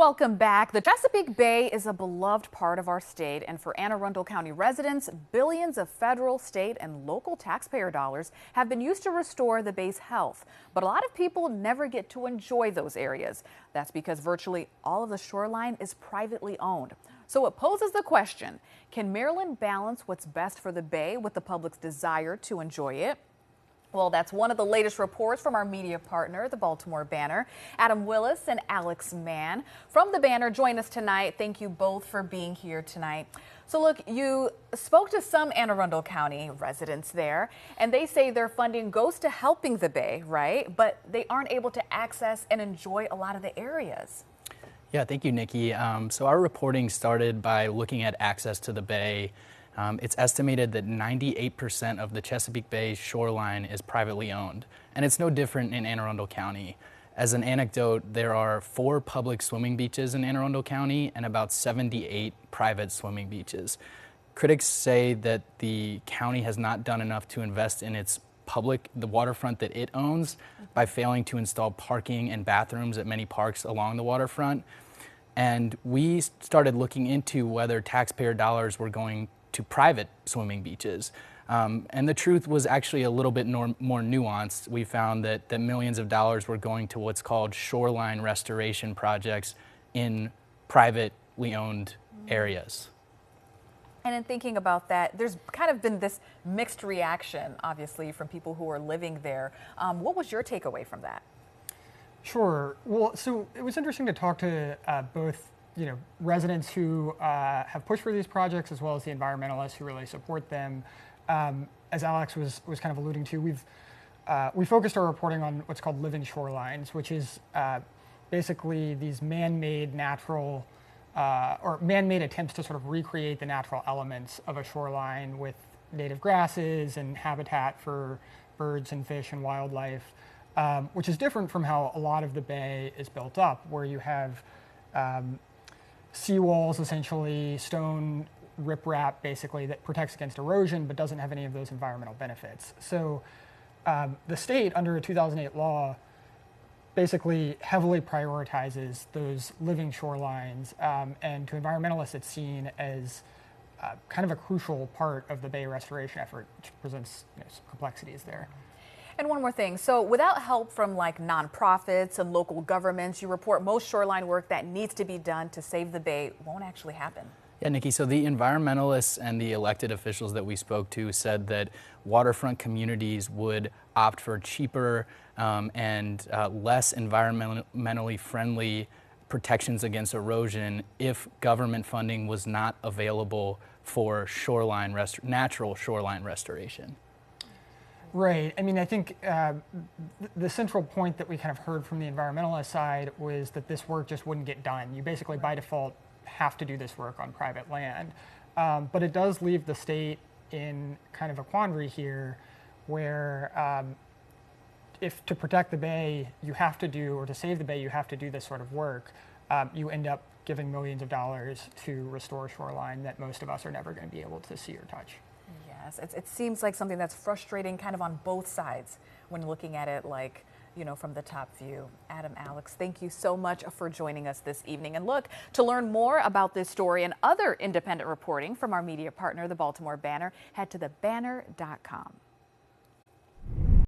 Welcome back. The Chesapeake Bay is a beloved part of our state, and for Anne Arundel County residents, billions of federal, state, and local taxpayer dollars have been used to restore the bay's health. But a lot of people never get to enjoy those areas. That's because virtually all of the shoreline is privately owned. So it poses the question, can Maryland balance what's best for the bay with the public's desire to enjoy it? Well, that's one of the latest reports from our media partner, the Baltimore Banner. Adam Willis and Alex Mann from the Banner join us tonight. Thank you both for being here tonight. So look, you spoke to some Anne Arundel County residents there, and they say their funding goes to helping the bay, right? But they aren't able to access and enjoy a lot of the areas. Yeah, thank you, Nikki. So our reporting started by looking at access to the bay. It's estimated that 98% of the Chesapeake Bay shoreline is privately owned, and it's no different in Anne Arundel County. As an anecdote, there are 4 public swimming beaches in Anne Arundel County and about 78 private swimming beaches. Critics say that the county has not done enough to invest in the waterfront that it owns by failing to install parking and bathrooms at many parks along the waterfront. And we started looking into whether taxpayer dollars were going to private swimming beaches. And the truth was actually a little bit more nuanced. We found that millions of dollars were going to what's called shoreline restoration projects in privately owned areas. And in thinking about that, there's kind of been this mixed reaction, obviously, from people who are living there. What was your takeaway from that? Sure. Well, so it was interesting to talk to both residents who have pushed for these projects, as well as the environmentalists who really support them. As Alex was kind of alluding to, we focused our reporting on what's called living shorelines, which is basically these man-made natural or man-made attempts to sort of recreate the natural elements of a shoreline with native grasses and habitat for birds and fish and wildlife, which is different from how a lot of the bay is built up, where you have seawalls, essentially stone riprap, basically, that protects against erosion but doesn't have any of those environmental benefits. So the state, under a 2008 law, basically heavily prioritizes those living shorelines, and to environmentalists it's seen as kind of a crucial part of the bay restoration effort, which presents some complexities there. And one more thing. So without help from like nonprofits and local governments, you report most shoreline work that needs to be done to save the bay won't actually happen. Yeah, Nikki, so the environmentalists and the elected officials that we spoke to said that waterfront communities would opt for cheaper and less environmentally friendly protections against erosion if government funding was not available for natural shoreline restoration. Right. I mean, I think the central point that we kind of heard from the environmentalist side was that this work just wouldn't get done. You basically, by default, have to do this work on private land. But it does leave the state in kind of a quandary here where if to protect the bay, you have to do, or to save the bay, you have to do this sort of work, you end up giving millions of dollars to restore shoreline that most of us are never going to be able to see or touch. Yes, it seems like something that's frustrating kind of on both sides when looking at it like, from the top view. Adam, Alex, thank you so much for joining us this evening. And look, to learn more about this story and other independent reporting from our media partner, the Baltimore Banner, head to thebanner.com.